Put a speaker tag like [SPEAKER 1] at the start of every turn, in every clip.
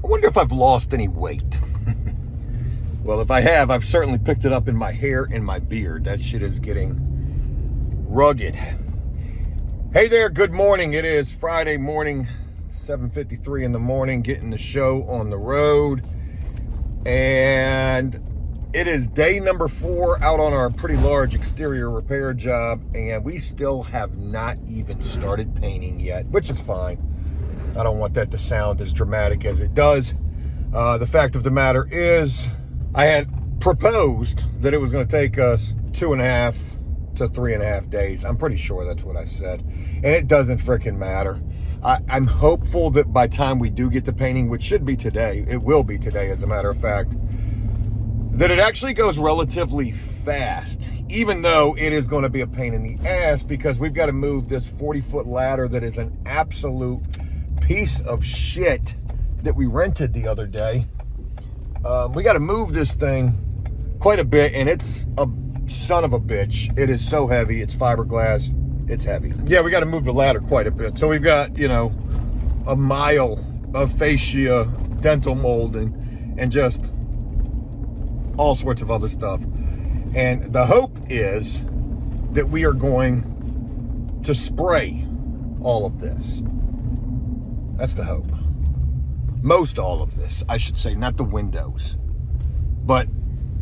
[SPEAKER 1] I wonder if I've lost any weight. Well, if I have, I've certainly picked it up in my hair and my beard. That shit is getting rugged. Hey there, good morning. It is Friday morning, 7:53 in the morning, getting the show on the road. And it is day number 4 out on our pretty large exterior repair job, and we still have not even started painting yet, which is fine. I don't want that to sound as dramatic as it does. The fact of the matter is, I had proposed that it was going to take us 2.5 to 3.5 days. I'm pretty sure that's what I said, and it doesn't freaking matter. I'm hopeful that by the time we do get to painting, which should be today, it will be today as a matter of fact, that it actually goes relatively fast, even though it is going to be a pain in the ass because we've got to move this 40-foot ladder that is an absolute piece of shit that we rented the other day. We got to move this thing quite a bit, and it's a son of a bitch. It is so heavy. It's fiberglass. It's heavy. Yeah, we got to move the ladder quite a bit. So we've got, you know, a mile of fascia, dental molding, and just all sorts of other stuff. And the hope is that we are going to spray all of this. That's the hope. Most all of this, I should say, not the windows, but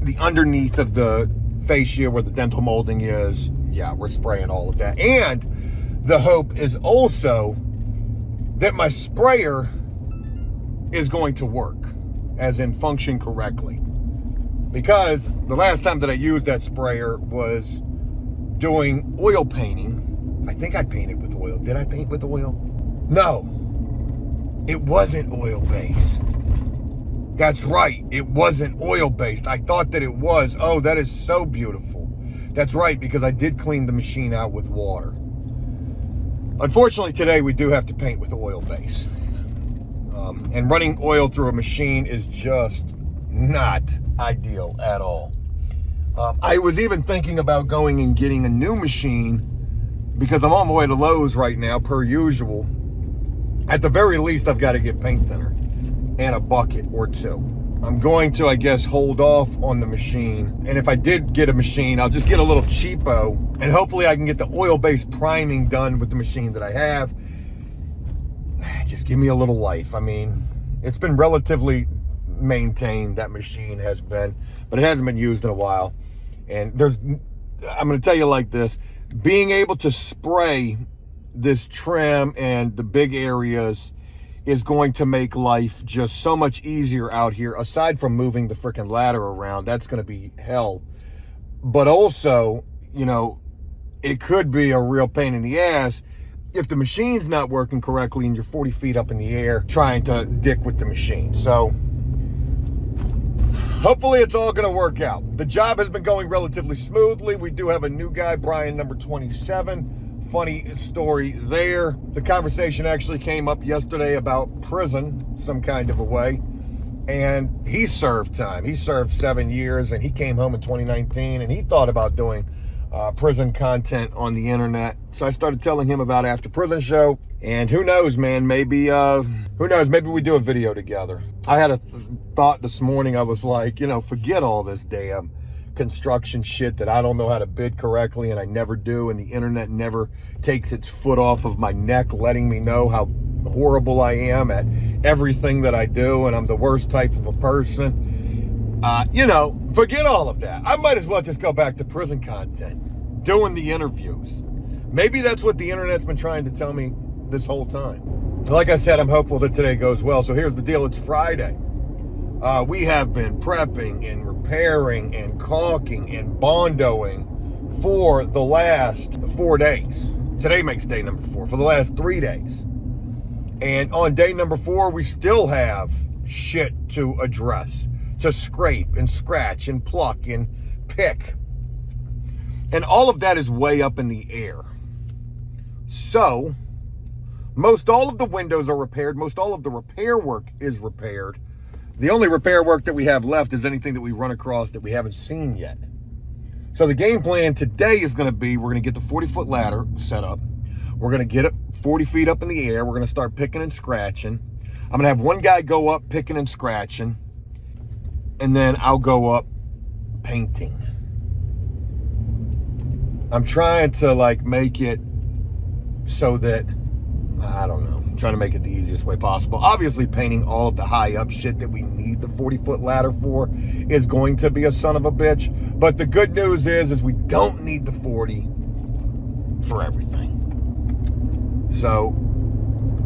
[SPEAKER 1] the underneath of the fascia where the dental molding is. Yeah, we're spraying all of that. And the hope is also that my sprayer is going to work, as in function correctly. Because the last time that I used that sprayer was doing oil painting. I think I painted with oil. Did I paint with oil? No, it wasn't oil-based. That's right, it wasn't oil-based. I thought that it was. Oh, that is so beautiful. That's right, because I did clean the machine out with water. Unfortunately, today we do have to paint with oil base. And running oil through a machine is just not ideal at all. I was even thinking about going and getting a new machine because I'm on my way to Lowe's right now, per usual. At the very least, I've got to get paint thinner and a bucket or two. I'm going to, I guess, hold off on the machine. And if I did get a machine, I'll just get a little cheapo, and hopefully I can get the oil-based priming done with the machine that I have. Just give me a little life. I mean, it's been relatively maintained, that machine has been, but it hasn't been used in a while. And I'm going to tell you like this, being able to spray this trim and the big areas is going to make life just so much easier out here. Aside from moving the freaking ladder around, that's going to be hell. But also, you know, it could be a real pain in the ass if the machine's not working correctly and you're 40 feet up in the air trying to dick with the machine. So hopefully it's all going to work out. The job has been going relatively smoothly. We do have a new guy, Brian, number 27. Funny story there. The conversation actually came up yesterday about prison, some kind of a way. And he served time. He served 7 years, and he came home in 2019, and he thought about doing prison content on the internet. So I started telling him about After Prison Show. And who knows, man, maybe we do a video together. I had a thought this morning. I was like, you know, forget all this damn construction shit that I don't know how to bid correctly, and I never do, and the internet never takes its foot off of my neck letting me know how horrible I am at everything that I do, and I'm the worst type of a person. You know, forget all of that. I might as well just go back to prison content, doing the interviews. Maybe that's what the internet's been trying to tell me this whole time. Like I said, I'm hopeful that today goes well. So here's the deal, it's Friday. We have been prepping and repairing and caulking and bondoing for the last 4 days. Today makes day number 4, for the last 3 days. And on day number 4, we still have shit to address, to scrape and scratch and pluck and pick. And all of that is way up in the air. So, most all of the windows are repaired. Most all of the repair work is repaired. The only repair work that we have left is anything that we run across that we haven't seen yet. So the game plan today is going to be, we're going to get the 40-foot ladder set up. We're going to get it 40 feet up in the air. We're going to start picking and scratching. I'm gonna have one guy go up picking and scratching, and then I'll go up painting. I'm trying to like make it so that, I don't know, I'm trying to make it the easiest way possible. Obviously painting all of the high up shit that we need the 40-foot ladder for is going to be a son of a bitch. But the good news is we don't need the 40 for everything. So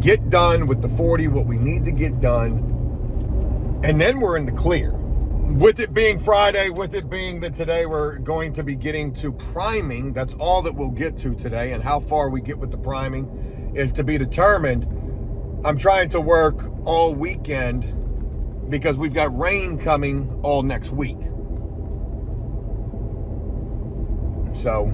[SPEAKER 1] get done with the 40, what we need to get done, and then we're in the clear. With it being Friday, with it being that today we're going to be getting to priming, that's all that we'll get to today, and how far we get with the priming is to be determined. I'm trying to work all weekend because we've got rain coming all next week. So,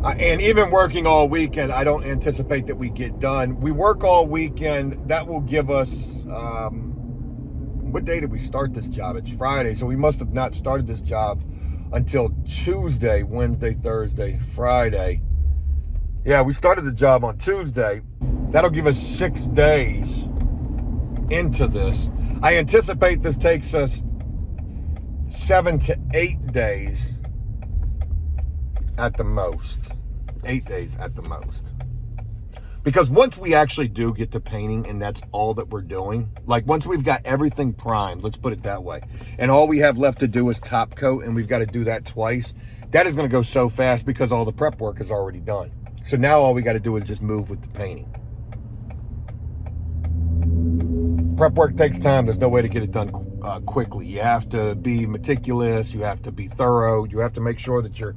[SPEAKER 1] and even working all weekend, I don't anticipate that we get done. We work all weekend, that will give us, what day did we start this job? It's Friday, so we must have not started this job until Tuesday, Wednesday, Thursday, Friday. Yeah, we started the job on Tuesday. That'll give us 6 days into this. I anticipate this takes us 7 to 8 days at the most. 8 days at the most. Because once we actually do get to painting and that's all that we're doing, like once we've got everything primed, let's put it that way, and all we have left to do is top coat, and we've got to do that twice, that is going to go so fast because all the prep work is already done. So now all we got to do is just move with the painting. Prep work takes time. There's no way to get it done quickly. You have to be meticulous. You have to be thorough. You have to make sure that you're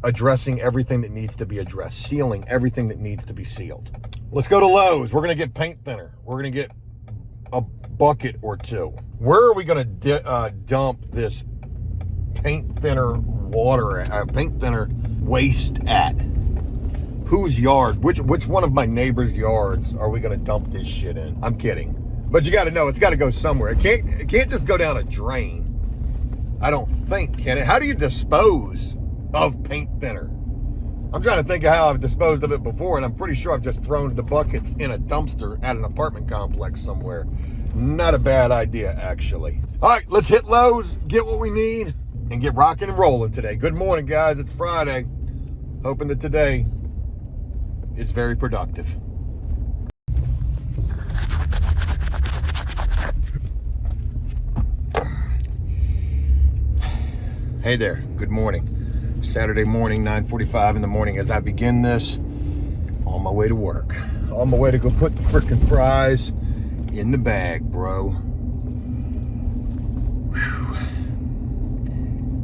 [SPEAKER 1] addressing everything that needs to be addressed, sealing everything that needs to be sealed. Let's go to Lowe's. We're going to get paint thinner. We're going to get a bucket or two. Where are we going to dump this paint thinner water, paint thinner waste at? Whose yard? Which one of my neighbor's yards are we going to dump this shit in? I'm kidding. But you got to know, it's got to go somewhere. It can't just go down a drain. I don't think, can it? How do you dispose of paint thinner? I'm trying to think of how I've disposed of it before, and I'm pretty sure I've just thrown the buckets in a dumpster at an apartment complex somewhere. Not a bad idea, actually. All right, let's hit Lowe's, get what we need, and get rocking and rolling today. Good morning, guys. It's Friday. Hoping that today is very productive. Hey there, good morning. Saturday morning, 9:45 in the morning as I begin this, on my way to work. On my way to go put the frickin' fries in the bag, bro. Whew.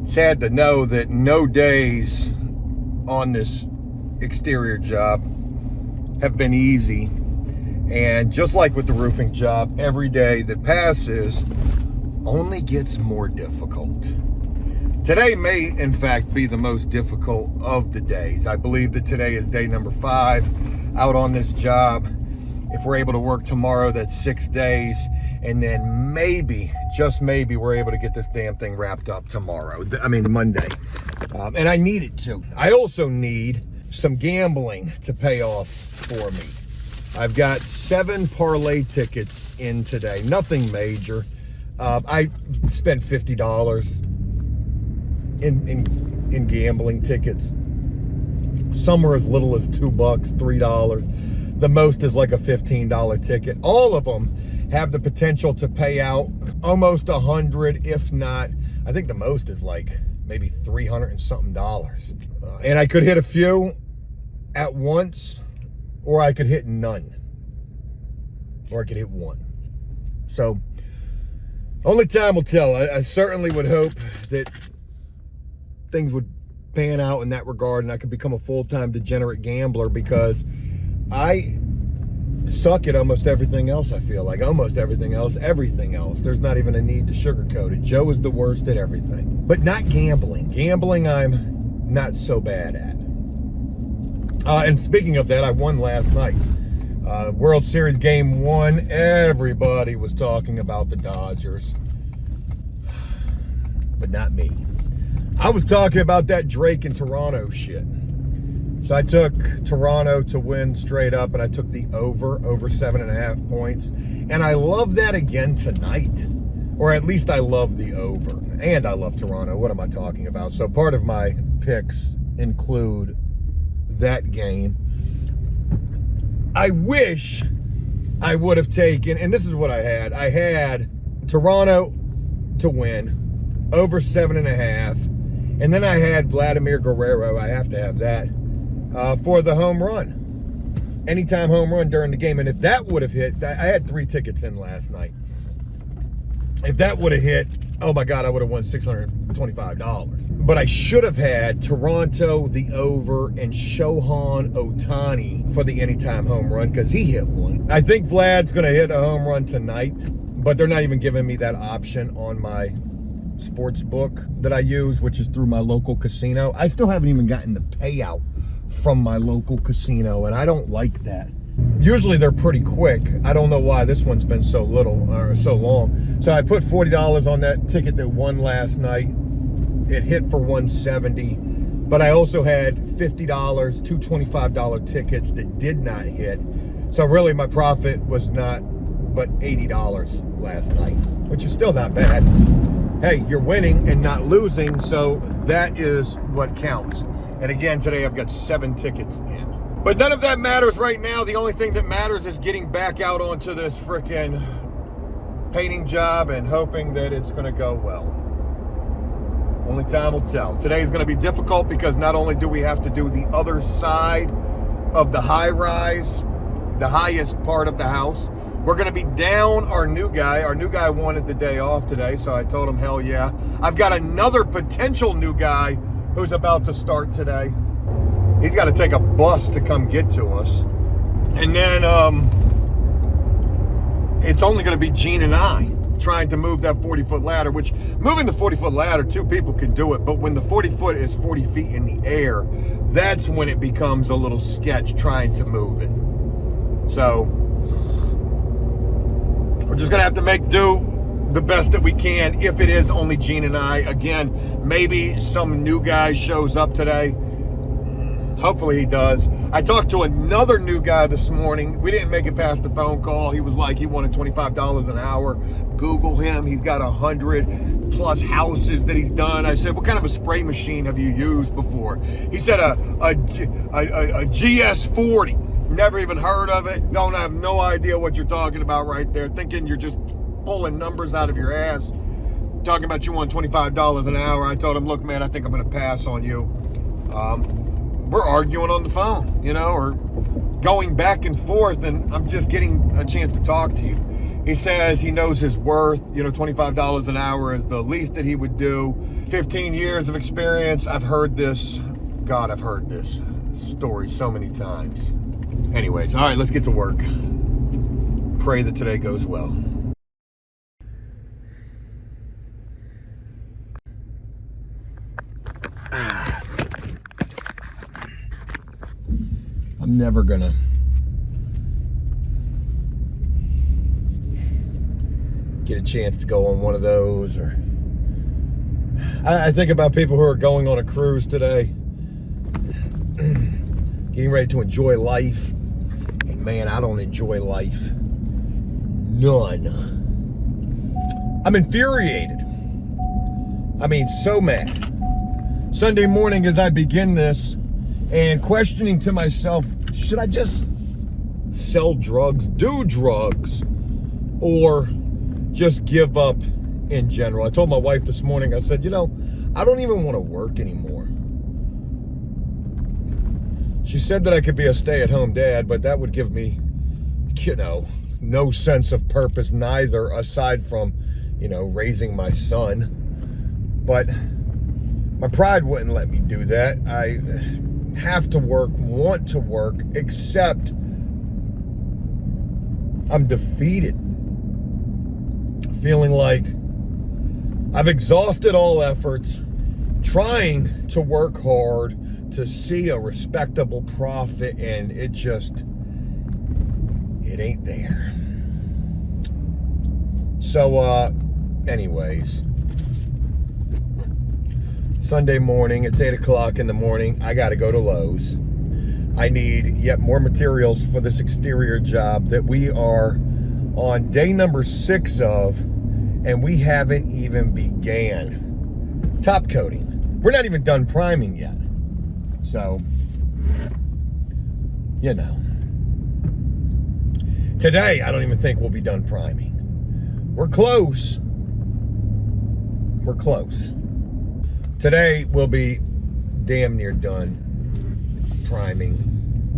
[SPEAKER 1] Sad to know that no days on this exterior job have been easy. And just like with the roofing job, every day that passes only gets more difficult. Today may, in fact, be the most difficult of the days. I believe that today is day number 5 out on this job. If we're able to work tomorrow, that's 6 days. And then maybe, just maybe, we're able to get this damn thing wrapped up tomorrow. I mean, Monday. And I need it to. I also need some gambling to pay off for me. I've got 7 parlay tickets in today. Nothing major. I spent $50 in gambling tickets. Some are as little as $2, $3. The most is like a $15 ticket. All of them have the potential to pay out almost $100, if not, I think the most is like maybe $300 and something dollars. And I could hit a few at once, or I could hit none, or I could hit one. So only time will tell. I certainly would hope that things would pan out in that regard and I could become a full-time degenerate gambler, because I suck at almost everything else. I feel like almost everything else. There's not even a need to sugarcoat it. Joe is the worst at everything, but not gambling. Gambling I'm not so bad at. And speaking of that, I won last night. World Series Game 1, everybody was talking about the Dodgers, but not me. I was talking about that Drake and Toronto shit. So I took Toronto to win straight up, and I took the over 7.5 points. And I love that again tonight. Or at least I love the over. And I love Toronto. What am I talking about? So part of my picks include that game. I wish I would have taken, and this is what I had Toronto to win, over 7.5. And then I had Vladimir Guerrero, I have to have that, for the home run. Anytime home run during the game. And if that would have hit, I had 3 tickets in last night. If that would have hit, oh my God, I would have won $625. But I should have had Toronto, the over, and Shohei Ohtani for the anytime home run, because he hit one. I think Vlad's going to hit a home run tonight, but they're not even giving me that option on my sports book that I use, which is through my local casino. I still haven't even gotten the payout from my local casino, and I don't like that. Usually they're pretty quick. I don't know why this one's been so little or so long. So I put $40 on that ticket that won last night. It hit for $170, but I also had $50, 2 $25 tickets that did not hit. So really my profit was not but $80 last night, which is still not bad. Hey, you're winning and not losing, so that is what counts. And again, today I've got 7 tickets in. But none of that matters right now. The only thing that matters is getting back out onto this frickin' painting job and hoping that it's gonna go well. Only time will tell. Today is gonna be difficult because not only do we have to do the other side of the high rise, the highest part of the house, we're gonna be down our new guy. Our new guy wanted the day off today, so I told him, hell yeah. I've got another potential new guy who's about to start today. He's got to take a bus to come get to us. And then it's only going to be Gene and I trying to move that 40-foot ladder, which moving the 40-foot ladder, 2 people can do it. But when the 40-foot is 40 feet in the air, that's when it becomes a little sketch trying to move it. So we're just going to have to make do the best that we can if it is only Gene and I. Again, maybe some new guy shows up today. Hopefully he does. I talked to another new guy this morning. We didn't make it past the phone call. He was like, he wanted $25 an hour. Google him. He's got 100+ houses that he's done. I said, what kind of a spray machine have you used before? He said a GS40. Never even heard of it. Don't have no idea what you're talking about right there. Thinking you're just pulling numbers out of your ass. Talking about you want $25 an hour. I told him, look, man, I think I'm going to pass on you. We're arguing on the phone, you know, or going back and forth, and I'm just getting a chance to talk to you. He says he knows his worth. You know, $25 an hour is the least that he would do. 15 years of experience. I've heard this. God, I've heard this story so many times. Anyways, all right, let's get to work. Pray that today goes well. I'm never gonna get a chance to go on one of those, or I think about people who are going on a cruise today, getting ready to enjoy life, and man, I don't enjoy life. None. I'm infuriated. I mean, so mad. Sunday morning as I begin this, and questioning to myself, should I just sell drugs, do drugs, or just give up in general? I told my wife this morning, I said, you know, I don't even want to work anymore. She said that I could be a stay-at-home dad, but that would give me, you know, no sense of purpose neither, aside from, you know, raising my son. But my pride wouldn't let me do that. I have to work, want to work, except I'm defeated. Feeling like I've exhausted all efforts, trying to work hard to see a respectable profit, and it ain't there. So, anyways, Sunday morning, it's 8 o'clock in the morning. I got to go to Lowe's. I need yet more materials for this exterior job that we are on day number 6 of, and we haven't even began top coating. We're not even done priming yet. So, you know. Today, I don't even think we'll be done priming. We're close. We're close. Today, we'll be damn near done priming.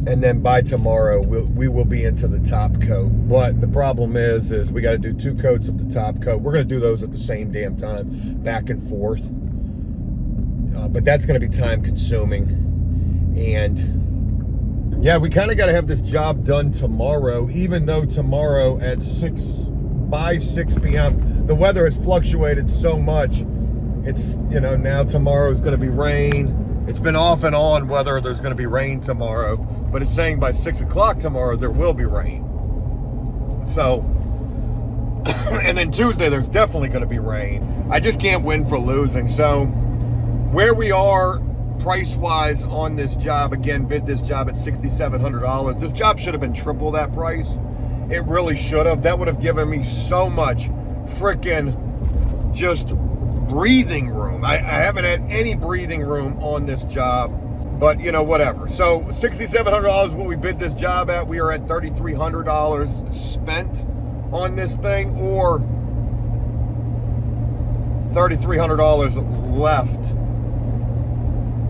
[SPEAKER 1] And then by tomorrow, we will be into the top coat. But the problem is we got to do 2 coats of the top coat. We're going to do those at the same damn time, back and forth. But that's going to be time consuming. And yeah, we kind of got to have this job done tomorrow, even though tomorrow at 6 p.m., the weather has fluctuated so much. It's, you know, now tomorrow is going to be rain. It's been off and on whether there's going to be rain tomorrow, but it's saying by 6 o'clock tomorrow there will be rain. So, and then Tuesday there's definitely going to be rain. I just can't win for losing. So, where we are price-wise on this job, again, bid this job at $6,700. This job should have been triple that price. It really should have. That would have given me so much freaking just breathing room. I haven't had any breathing room on this job, but you know, whatever. So $6,700 is what we bid this job at. We are at $3,300 spent on this thing, or $3,300 left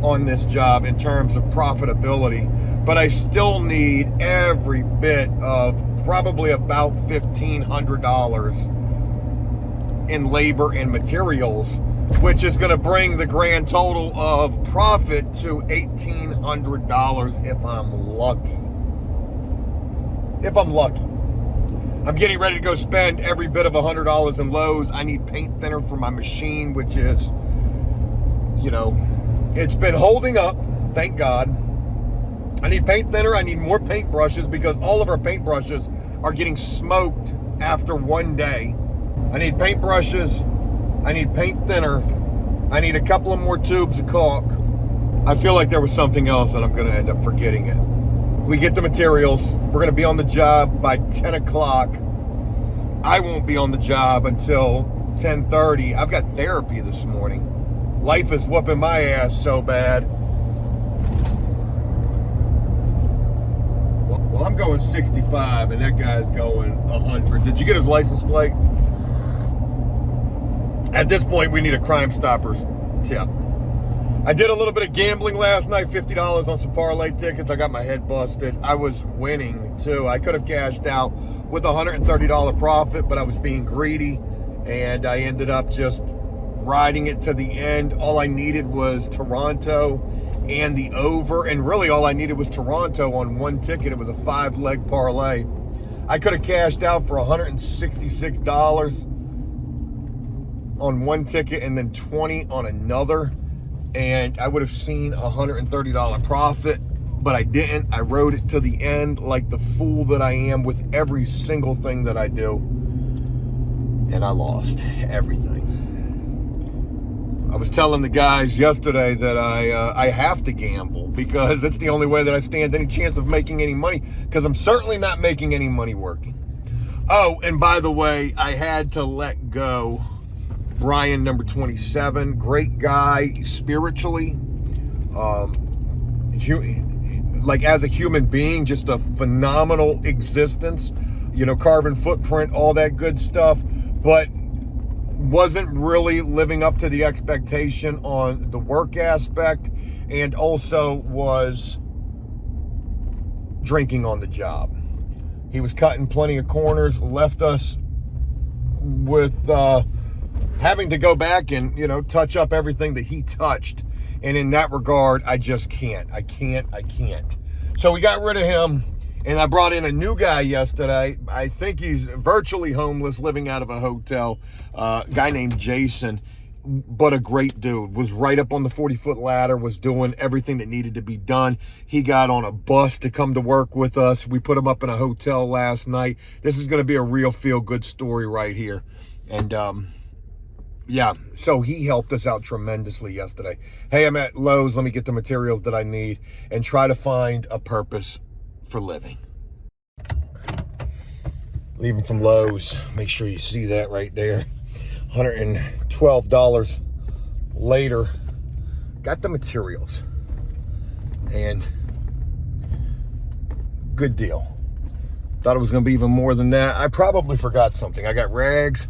[SPEAKER 1] on this job in terms of profitability. But I still need every bit of probably about $1,500 in labor and materials, which is going to bring the grand total of profit to $1,800 if I'm lucky. If I'm lucky. I'm getting ready to go spend every bit of $100 in Lowe's. I need paint thinner for my machine, which is, you know, it's been holding up, thank God. I need paint thinner. I need more paint brushes because all of our paint brushes are getting smoked after one day. I need paint brushes, I need paint thinner, I need a couple of more tubes of caulk. I feel like there was something else and I'm going to end up forgetting it. We get the materials, we're going to be on the job by 10 o'clock. I won't be on the job until 10:30. I've got therapy this morning. Life is whooping my ass so bad. Well, I'm going 65 and that guy's going 100. Did you get his license plate? At this point, we need a Crime Stoppers tip. I did a little bit of gambling last night, $50 on some parlay tickets. I got my head busted. I was winning, too. I could have cashed out with a $130 profit, but I was being greedy, and I ended up just riding it to the end. All I needed was Toronto and the over, and really all I needed was Toronto on one ticket. It was a 5-leg parlay. I could have cashed out for $166 on one ticket and then 20 on another, and I would have seen a $130 profit, but I didn't. I rode it to the end like the fool that I am with every single thing that I do, and I lost everything. I was telling the guys yesterday that I have to gamble because it's the only way that I stand any chance of making any money, because I'm certainly not making any money working. Oh, and by the way, I had to let go Brian, number 27, great guy spiritually, like as a human being, just a phenomenal existence, you know, carbon footprint, all that good stuff, but wasn't really living up to the expectation on the work aspect, and also was drinking on the job. He was cutting plenty of corners, left us with having to go back and, you know, touch up everything that he touched. And in that regard, I just can't. I can't. So we got rid of him, and I brought in a new guy yesterday. I think he's virtually homeless, living out of a hotel. Guy named Jason, but a great dude. Was right up on the 40-foot ladder, was doing everything that needed to be done. He got on a bus to come to work with us. We put him up in a hotel last night. This is going to be a real feel-good story right here. And yeah, so he helped us out tremendously yesterday. Hey, I'm at Lowe's. Let me get the materials that I need and try to find a purpose for living. Leaving from Lowe's. Make sure you see that right there. $112 later. Got the materials. And good deal. Thought it was going to be even more than that. I probably forgot something. I got rags,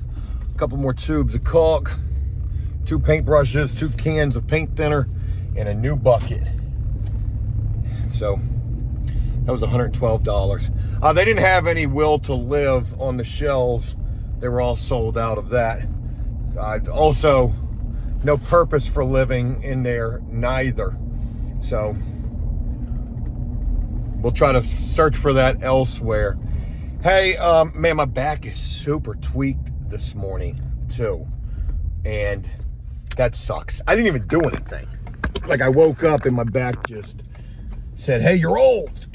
[SPEAKER 1] a couple more tubes of caulk, 2 paintbrushes, 2 cans of paint thinner, and a new bucket. So that was $112. They didn't have any Will to Live on the shelves. They were all sold out of that. Also, no Purpose for Living in there neither. So we'll try to search for that elsewhere. Hey, man, my back is super tweaked this morning too. And that sucks. I didn't even do anything. Like, I woke up and my back just said, hey, you're old.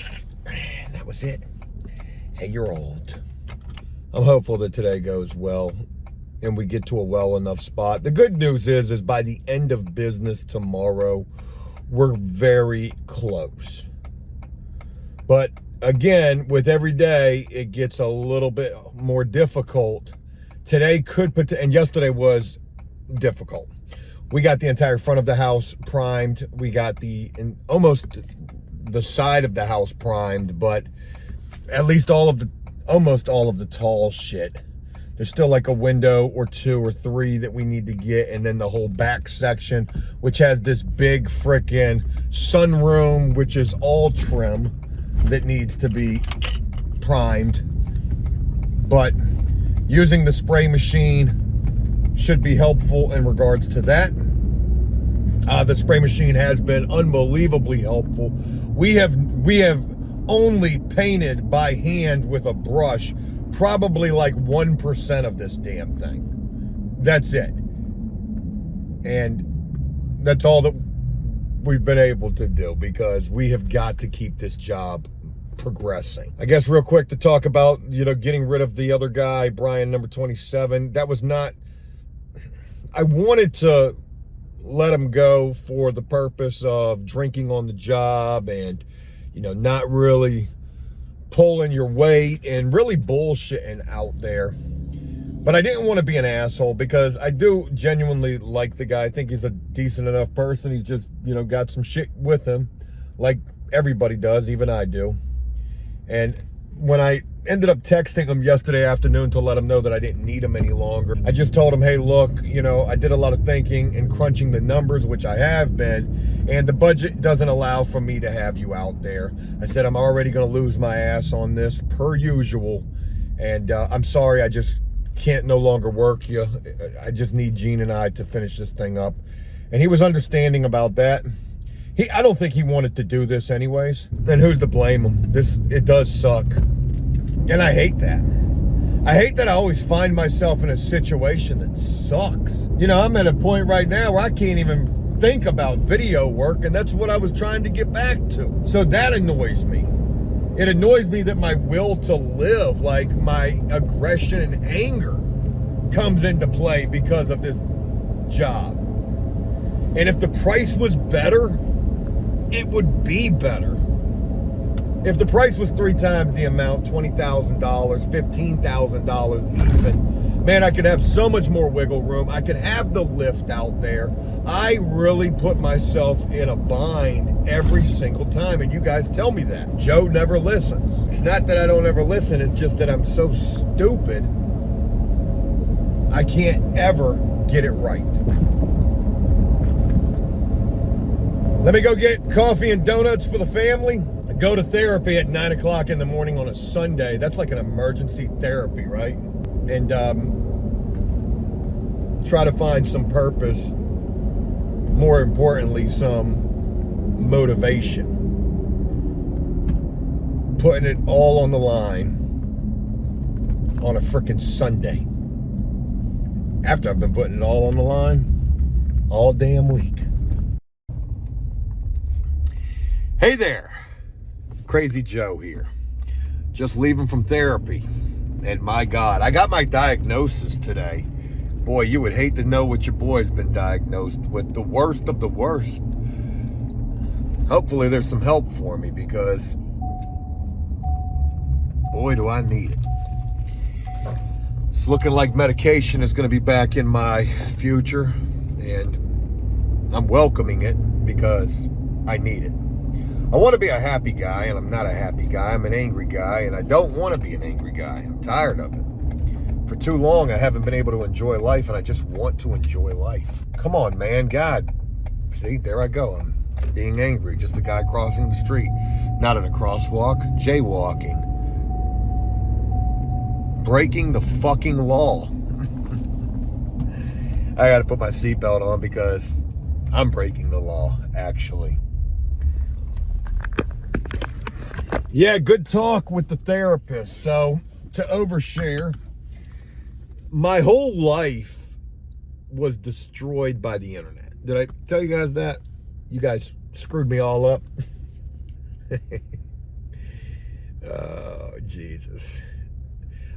[SPEAKER 1] And that was it. Hey, you're old. I'm hopeful that today goes well and we get to a well enough spot. The good news is by the end of business tomorrow, we're very close. But again, with every day, it gets a little bit more difficult. Today could put, and yesterday was difficult. We got the entire front of the house primed. We got almost the side of the house primed, but at least almost all of the tall shit. There's still like a window or 2 or 3 that we need to get, and then the whole back section, which has this big frickin' sunroom, which is all trim, that needs to be primed. But using the spray machine should be helpful in regards to that. The spray machine has been unbelievably helpful. We have only painted by hand with a brush probably like 1% of this damn thing. That's it. And that's all that we've been able to do, because we have got to keep this job progressing. I guess real quick to talk about, getting rid of the other guy, Brian, number 27. That was not, I wanted to let him go for the purpose of drinking on the job and, not really pulling your weight and really bullshitting out there. But I didn't want to be an asshole, because I do genuinely like the guy. I think he's a decent enough person. He's just, got some shit with him, like everybody does, even I do. And when I ended up texting him yesterday afternoon to let him know that I didn't need him any longer, I just told him, hey, look, I did a lot of thinking and crunching the numbers, which I have been, and the budget doesn't allow for me to have you out there. I said, I'm already going to lose my ass on this per usual, and I'm sorry, I just can't no longer work you. I just need Gene and I to finish this thing up. And he was understanding about that. I don't think he wanted to do this anyways. Then who's to blame him? It does suck. And I hate that. I hate that I always find myself in a situation that sucks. I'm at a point right now where I can't even think about video work, and that's what I was trying to get back to. So that annoys me. It annoys me that my will to live, like my aggression and anger, comes into play because of this job. And if the price was better, it would be better. If the price was 3 times the amount, $20,000, $15,000 even, man, I could have so much more wiggle room. I could have the lift out there. I really put myself in a bind every single time, and you guys tell me that. Joe never listens. It's not that I don't ever listen, it's just that I'm so stupid, I can't ever get it right. Let me go get coffee and donuts for the family. I go to therapy at 9 o'clock in the morning on a Sunday. That's like an emergency therapy, right? And try to find some purpose. More importantly, some motivation. Putting it all on the line on a frickin' Sunday. After I've been putting it all on the line all damn week. Hey there, Crazy Joe here. Just leaving from therapy. And my God, I got my diagnosis today. Boy, you would hate to know what your boy's been diagnosed with, the worst of the worst. Hopefully there's some help for me, because boy, do I need it. It's looking like medication is going to be back in my future, and I'm welcoming it because I need it. I want to be a happy guy, and I'm not a happy guy. I'm an angry guy, and I don't want to be an angry guy. I'm tired of it. For too long, I haven't been able to enjoy life, and I just want to enjoy life. Come on, man. God. See, there I go. I'm being angry. Just a guy crossing the street. Not in a crosswalk. Jaywalking. Breaking the fucking law. I got to put my seatbelt on because I'm breaking the law, actually. Yeah, good talk with the therapist. So, to overshare, my whole life was destroyed by the internet. Did I tell you guys that? You guys screwed me all up. Oh, Jesus.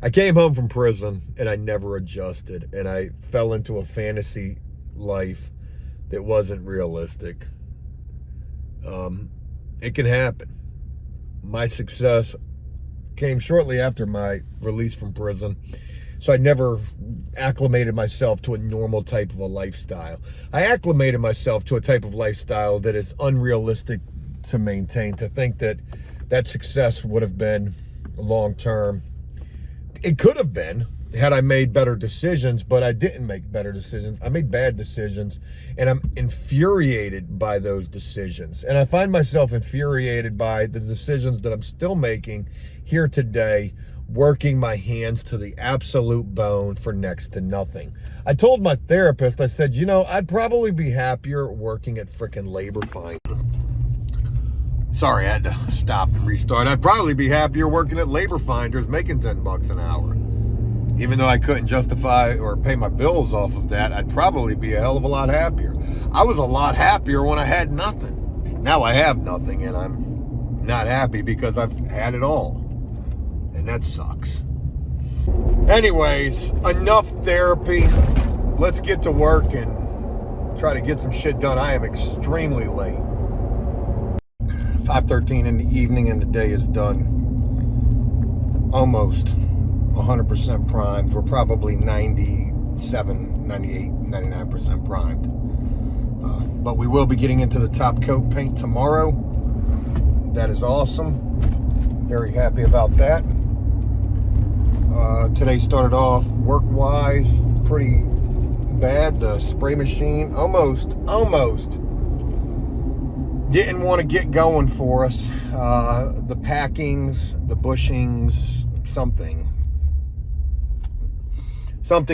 [SPEAKER 1] I came home from prison and I never adjusted, and I fell into a fantasy life that wasn't realistic. It can happen. My success came shortly after my release from prison, so I never acclimated myself to a normal type of a lifestyle. I acclimated myself to a type of lifestyle that is unrealistic to maintain, to think that that success would have been long-term. It could have been had I made better decisions, but I didn't make better decisions. I made bad decisions, and I'm infuriated by those decisions. And I find myself infuriated by the decisions that I'm still making here today, working my hands to the absolute bone for next to nothing. I told my therapist, I said, you know, I'd probably be happier working at frickin' Labor Finder. Sorry, I had to stop and restart. I'd probably be happier working at Labor Finders, making $10 an hour. Even though I couldn't justify or pay my bills off of that, I'd probably be a hell of a lot happier. I was a lot happier when I had nothing. Now I have nothing, and I'm not happy because I've had it all. And that sucks. Anyways, enough therapy. Let's get to work and try to get some shit done. I am extremely late. 5:13 in the evening, and the day is done. Almost 100% primed. We're probably 97, 98, 99% primed. But we will be getting into the top coat paint tomorrow. That is awesome. Very happy about that. Today started off work-wise pretty bad. The spray machine almost didn't want to get going for us. The packings, the bushings, something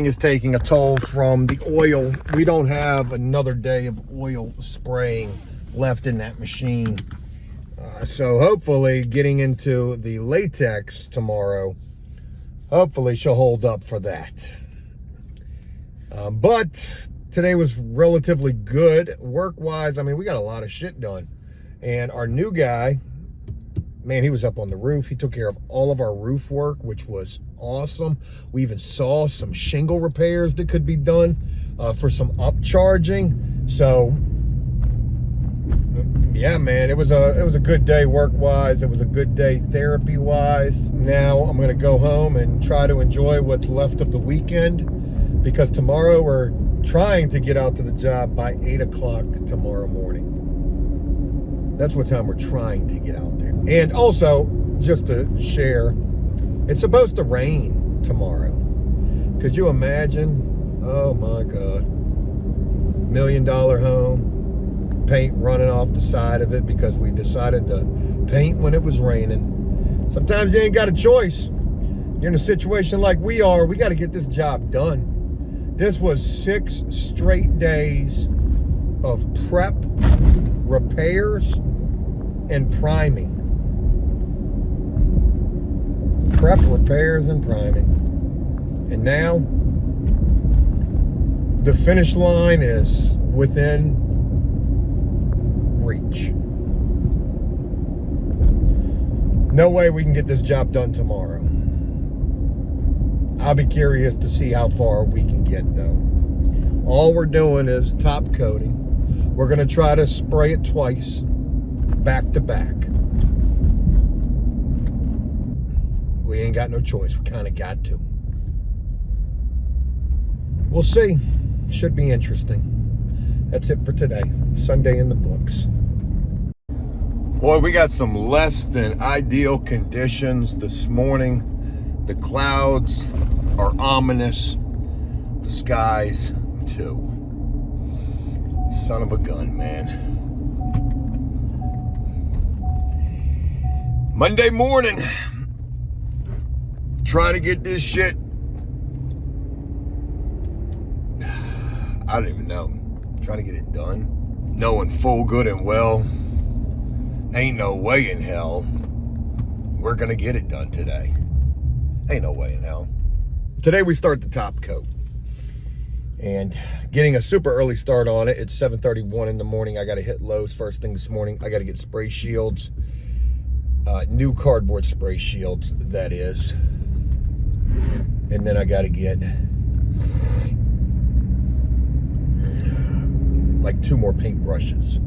[SPEAKER 1] is taking a toll from the oil. We don't have another day of oil spraying left in that machine. So hopefully getting into the latex tomorrow, hopefully she'll hold up for that. But today was relatively good work-wise. I mean, we got a lot of shit done. And our new guy, man, he was up on the roof. He took care of all of our roof work, which was awesome. We even saw some shingle repairs that could be done for some upcharging. So, yeah, man, it was a good day work-wise. It was a good day therapy-wise. Now I'm going to go home and try to enjoy what's left of the weekend, because tomorrow we're trying to get out to the job by 8 o'clock tomorrow morning. That's what time we're trying to get out there. And also, just to share, it's supposed to rain tomorrow. Could you imagine? Oh my God. $1 million home, paint running off the side of it because we decided to paint when it was raining. Sometimes you ain't got a choice. You're in a situation like we are. We got to get this job done. This was 6 straight days of prep, repairs, and priming. Prep, repairs, and priming. And now the finish line is within reach. No way we can get this job done tomorrow. I'll be curious to see how far we can get, though. All we're doing is top coating. We're gonna try to spray it twice, back to back. We ain't got no choice. We kind of got to. We'll see. Should be interesting. That's it for today. Sunday in the books. Boy, we got some less than ideal conditions this morning. The clouds are ominous. The skies, too. Son of a gun, man. Monday morning. Trying to get this shit. I don't even know. Trying to get it done. Knowing full good and well, ain't no way in hell we're gonna get it done today. Ain't no way in hell. Today we start the top coat. And getting a super early start on it. It's 7:31 in the morning. I gotta hit Lowe's first thing this morning. I gotta get spray shields. New cardboard spray shields, that is. And then I gotta get like 2 more paint brushes.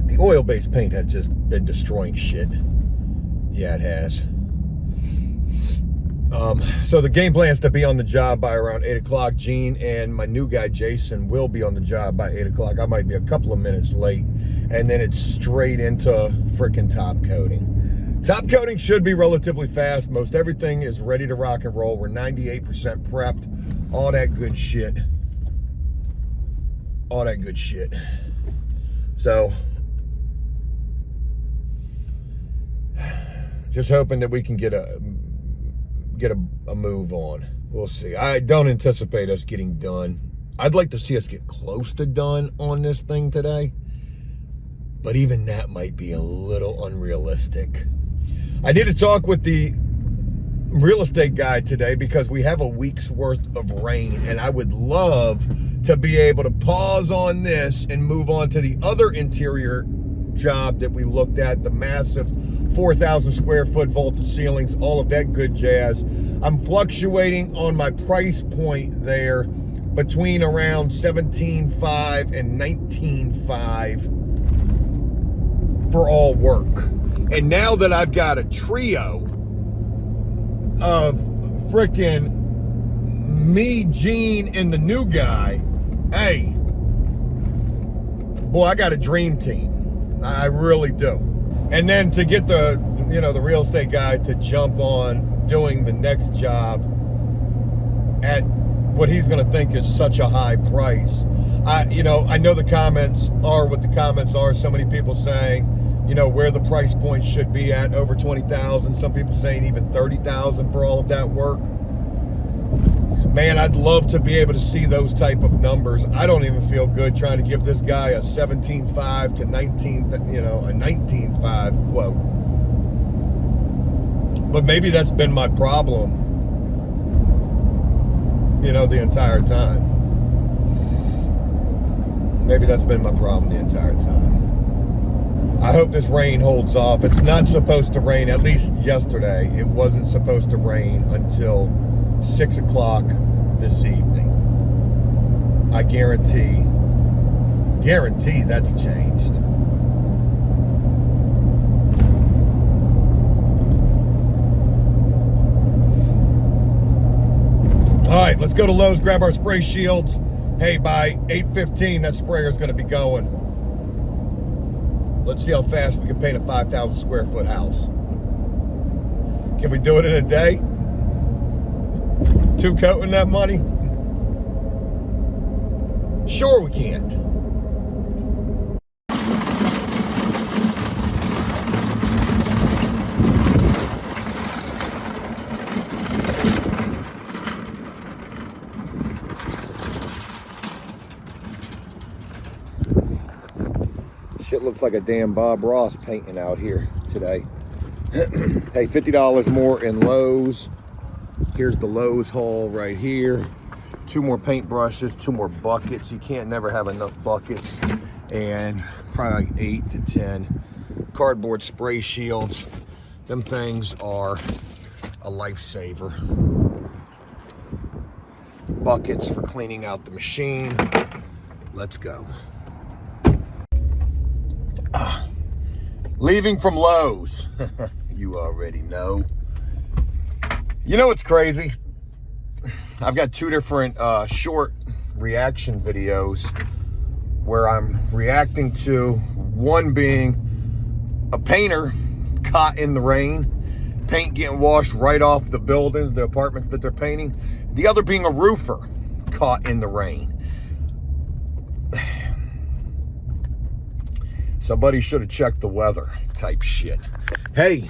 [SPEAKER 1] The oil-based paint has just been destroying shit. Yeah, it has. So the game plan is to be on the job by around 8 o'clock. Gene and my new guy, Jason, will be on the job by 8 o'clock. I might be a couple of minutes late. And then it's straight into frickin' top coating. Top coating should be relatively fast. Most everything is ready to rock and roll. We're 98% prepped. All that good shit. All that good shit. So, just hoping that we can get a move on. We'll see. I don't anticipate us getting done. I'd like to see us get close to done on this thing today. But even that might be a little unrealistic. I need to talk with the real estate guy today because we have a week's worth of rain, and I would love to be able to pause on this and move on to the other interior job that we looked at, the massive 4,000 square foot vaulted ceilings, all of that good jazz. I'm fluctuating on my price point there between around $17,500 and $19,500 for all work. And now that I've got a trio of frickin' me, Gene, and the new guy, hey, boy, I got a dream team. I really do. And then to get the real estate guy to jump on doing the next job at what he's going to think is such a high price. I know the comments are what the comments are. So many people saying, where the price point should be at, over 20,000. Some people saying even 30,000 for all of that work. Man, I'd love to be able to see those type of numbers. I don't even feel good trying to give this guy a $17,500 to a $19,500 quote. But maybe that's been my problem, the entire time. Maybe that's been my problem the entire time. I hope this rain holds off. It's not supposed to rain, at least yesterday. It wasn't supposed to rain until 6 o'clock this evening. I guarantee that's changed. All right, let's go to Lowe's, grab our spray shields. Hey, by 8:15, that sprayer's gonna be going. Let's see how fast we can paint a 5,000 square foot house. Can we do it in a day? 2 coating that money? Sure we can't. Shit looks like a damn Bob Ross painting out here today. Hey, $50 more in Lowe's. Here's the Lowe's haul right here. 2 more paint brushes, 2 more buckets. You can't never have enough buckets. And probably like 8 to 10 cardboard spray shields. Them things are a lifesaver. Buckets for cleaning out the machine. Let's go. Leaving from Lowe's. You already know. You know what's crazy? I've got two different short reaction videos where I'm reacting to, one being a painter caught in the rain, paint getting washed right off the buildings, the apartments that they're painting. The other being a roofer caught in the rain. Somebody should have checked the weather type shit. Hey,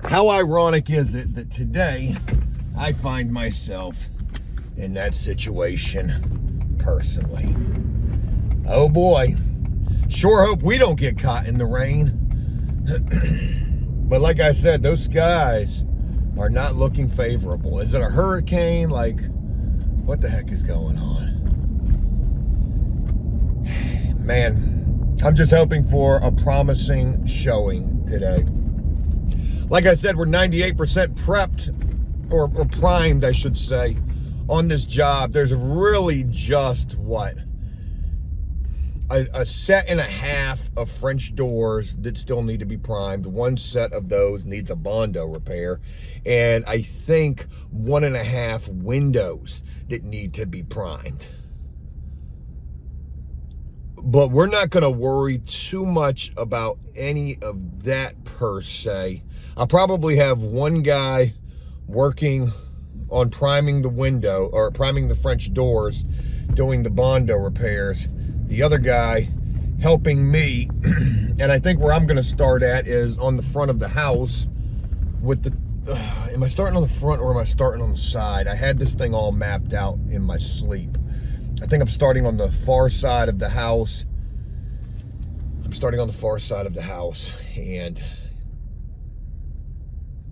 [SPEAKER 1] how ironic is it that today I find myself in that situation personally? Oh boy, sure hope we don't get caught in the rain. But like I said, those skies are not looking favorable. Is it a hurricane? Like, what the heck is going on? Man, I'm just hoping for a promising showing today. Like I said, we're 98% prepped, or primed, I should say, on this job. There's really just, what? A set and a half of French doors that still need to be primed. One set of those needs a Bondo repair. And I think 1.5 windows that need to be primed. But we're not going to worry too much about any of that per se. I'll probably have one guy working on priming the window, or priming the French doors, doing the Bondo repairs. The other guy helping me. And I think where I'm going to start at is on the front of the house with the... am I starting on the front or am I starting on the side? I had this thing all mapped out in my sleep. I think I'm starting on the far side of the house. I'm starting on the far side of the house and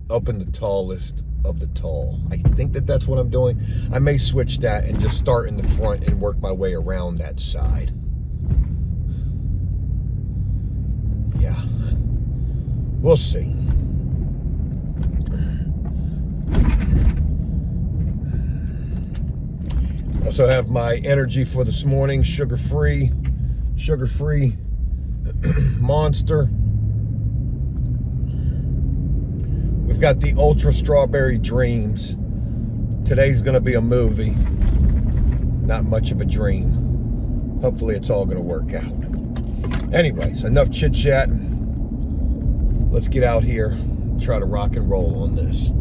[SPEAKER 1] up in the tallest of the tall. I think that that's what I'm doing. I may switch that and just start in the front and work my way around that side. Yeah, we'll see. Also have my energy for this morning, sugar-free Monster. We've got the Ultra Strawberry Dreams. Today's gonna be a movie, not much of a dream. Hopefully it's all gonna work out. Anyways, enough chit-chatting. Let's get out here and try to rock and roll on this.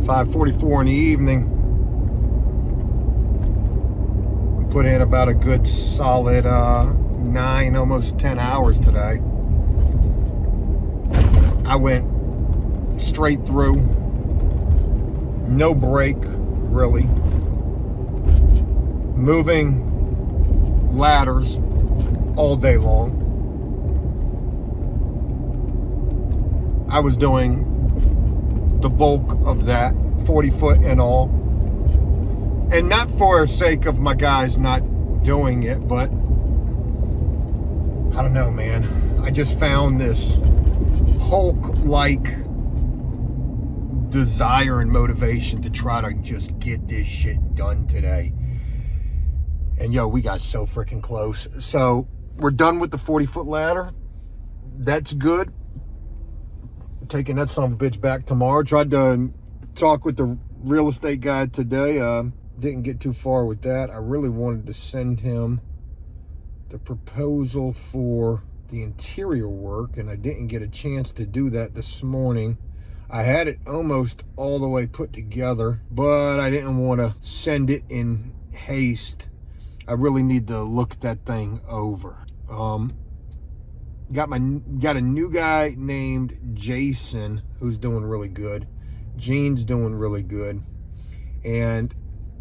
[SPEAKER 1] $5:44 in the evening. We put in about a good solid 9, almost 10 hours today. I went straight through, no break really, moving ladders all day long. I was doing the bulk of that, 40 foot and all. And not for sake of my guys not doing it, but I don't know, man. I just found this Hulk-like desire and motivation to try to just get this shit done today. And yo, we got so freaking close. So we're done with the 40-foot ladder. That's good. Taking that son of a bitch back tomorrow. Tried to talk with the real estate guy today. Didn't get too far with that. I really wanted to send him the proposal for the interior work, and I didn't get a chance to do that this morning. I had it almost all the way put together, but I didn't want to send it in haste. I really need to look that thing over. Got a new guy named Jason who's doing really good. Gene's doing really good. And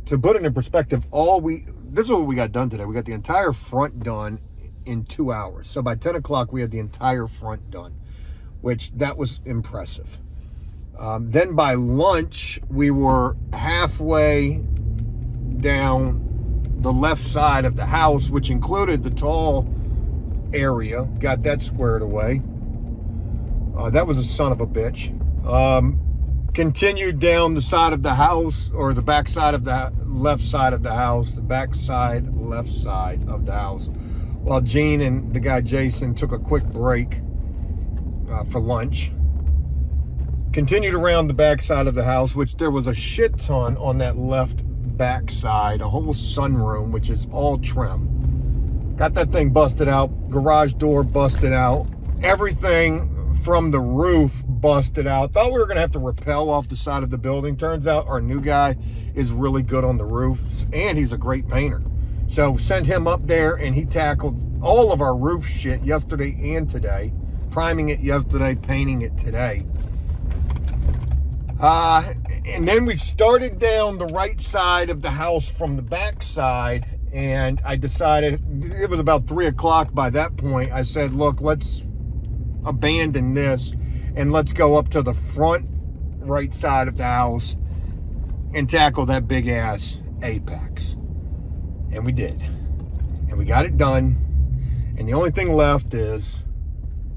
[SPEAKER 1] to put it in perspective, this is what we got done today. We got the entire front done in 2 hours. So by 10 o'clock, we had the entire front done, which that was impressive. Then by lunch, we were halfway down the left side of the house, which included the tall area. Got that squared away. That was a son of a bitch. Continued down the side of the house, or the back side of the left side of the house, the back side, left side of the house, while Gene and the guy Jason took a quick break for lunch. Continued around the back side of the house, which there was a shit ton on that left back side, a whole sunroom, which is all trim. Got that thing busted out, garage door busted out, everything from the roof busted out. Thought we were gonna have to rappel off the side of the building. Turns out our new guy is really good on the roofs, and he's a great painter. So sent him up there, and he tackled all of our roof shit yesterday and today. Priming it yesterday, painting it today. And then we started down the right side of the house from the back side, and I decided, it was about 3 o'clock by that point, I said, look, let's abandon this and let's go up to the front right side of the house and tackle that big ass apex. And we did. And we got it done. And the only thing left is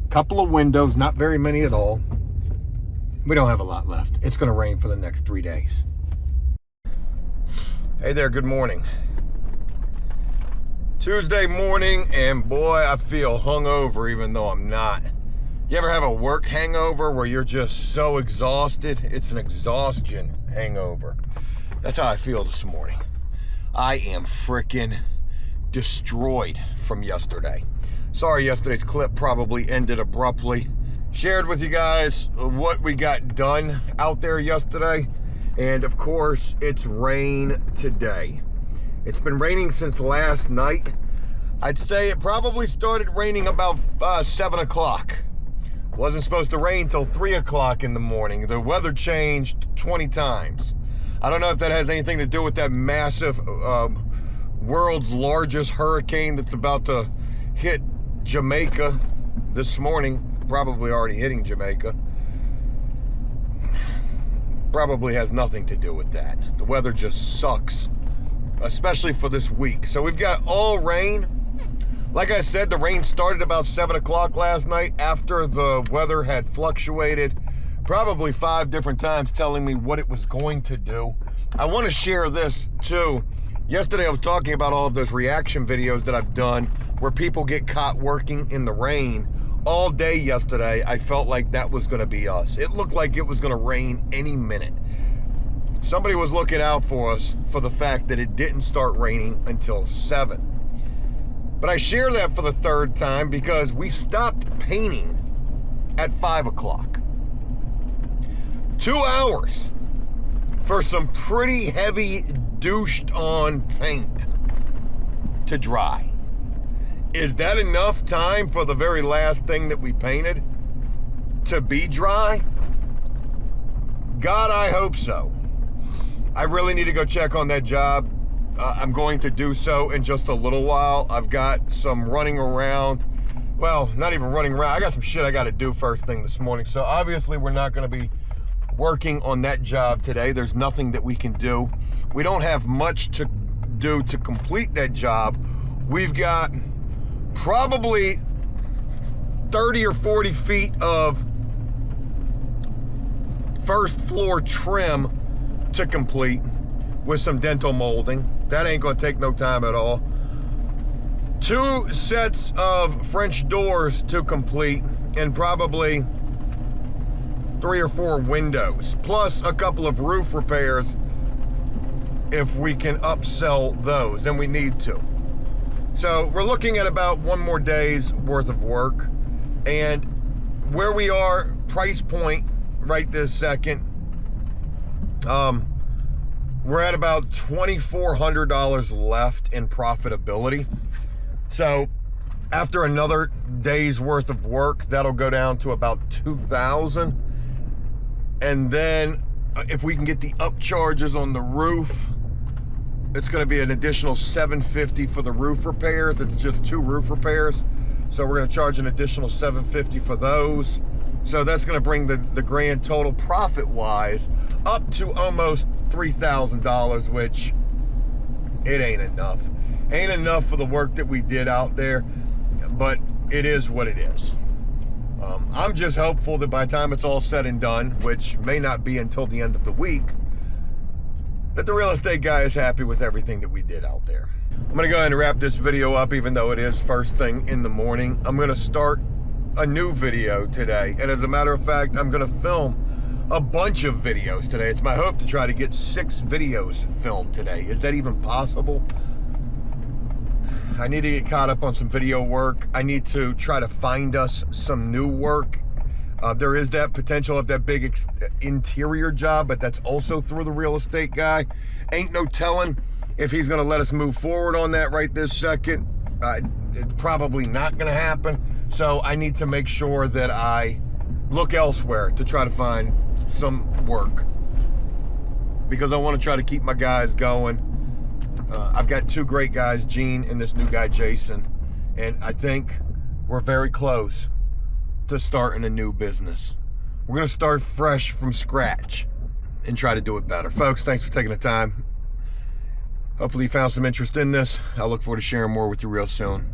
[SPEAKER 1] a couple of windows, not very many at all. We don't have a lot left. It's going to rain for the next 3 days. Hey there, good morning. Tuesday morning, and boy, I feel hungover even though I'm not. You ever have a work hangover where you're just so exhausted? It's an exhaustion hangover. That's how I feel this morning. I am freaking destroyed from yesterday. Sorry yesterday's clip probably ended abruptly. Shared with you guys what we got done out there yesterday. And of course, it's rain today. It's been raining since last night. I'd say it probably started raining about 7 o'clock. Wasn't supposed to rain till 3 o'clock in the morning. The weather changed 20 times. I don't know if that has anything to do with that massive world's largest hurricane that's about to hit Jamaica this morning. Probably already hitting Jamaica. Probably has nothing to do with that. The weather just sucks, especially for this week. So we've got all rain. Like I said, the rain started about 7 o'clock last night after the weather had fluctuated probably 5 different times, telling me what it was going to do. I want to share this too. Yesterday I was talking about all of those reaction videos that I've done where people get caught working in the rain. All day yesterday, I felt like that was going to be us. It looked like it was going to rain any minute. Somebody was looking out for us for the fact that it didn't start raining until 7. But I share that for the 3rd time because we stopped painting at 5 o'clock. 2 hours for some pretty heavy douched on paint to dry. Is that enough time for the very last thing that we painted to be dry? God, I hope so. I really need to go check on that job. I'm going to do so in just a little while. I've got some running around. Well, not even running around. I got some shit I got to do first thing this morning. So obviously we're not going to be working on that job today. There's nothing that we can do. We don't have much to do to complete that job. We've got probably 30 or 40 feet of first floor trim to complete with some dental molding. That ain't gonna take no time at all. 2 sets of French doors to complete, and probably 3 or 4 windows, plus a couple of roof repairs if we can upsell those, and we need to. So we're looking at about 1 more day's worth of work, and where we are price point right this second, we're at about $2,400 left in profitability. So after another day's worth of work, that'll go down to about $2,000. And then If we can get the up charges on the roof, it's going to be an additional $750 for the roof repairs. It's just 2 roof repairs, so we're going to charge an additional $750 for those. So that's going to bring the grand total profit wise up to almost $3,000, which it ain't enough. Ain't enough for the work that we did out there, but it is what it is. I'm just hopeful that by the time it's all said and done, which may not be until the end of the week, that the real estate guy is happy with everything that we did out there. I'm gonna go ahead and wrap this video up, even though it is first thing in the morning. I'm gonna start a new video today, and as a matter of fact, I'm gonna film a bunch of videos today. It's my hope to try to get 6 videos filmed today. Is that even possible? I need to get caught up on some video work. I need to try to find us some new work. There is that potential of that big interior job, but that's also through the real estate guy. Ain't no telling if he's gonna let us move forward on that right this second. It's probably not gonna happen. So I need to make sure that I look elsewhere to try to find some work, because I want to try to keep my guys going. I've got 2 great guys, Gene and this new guy, Jason, and I think we're very close to starting a new business. We're going to start fresh from scratch and try to do it better. Folks, thanks for taking the time. Hopefully you found some interest in this. I look forward to sharing more with you real soon.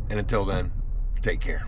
[SPEAKER 1] And until then, take care.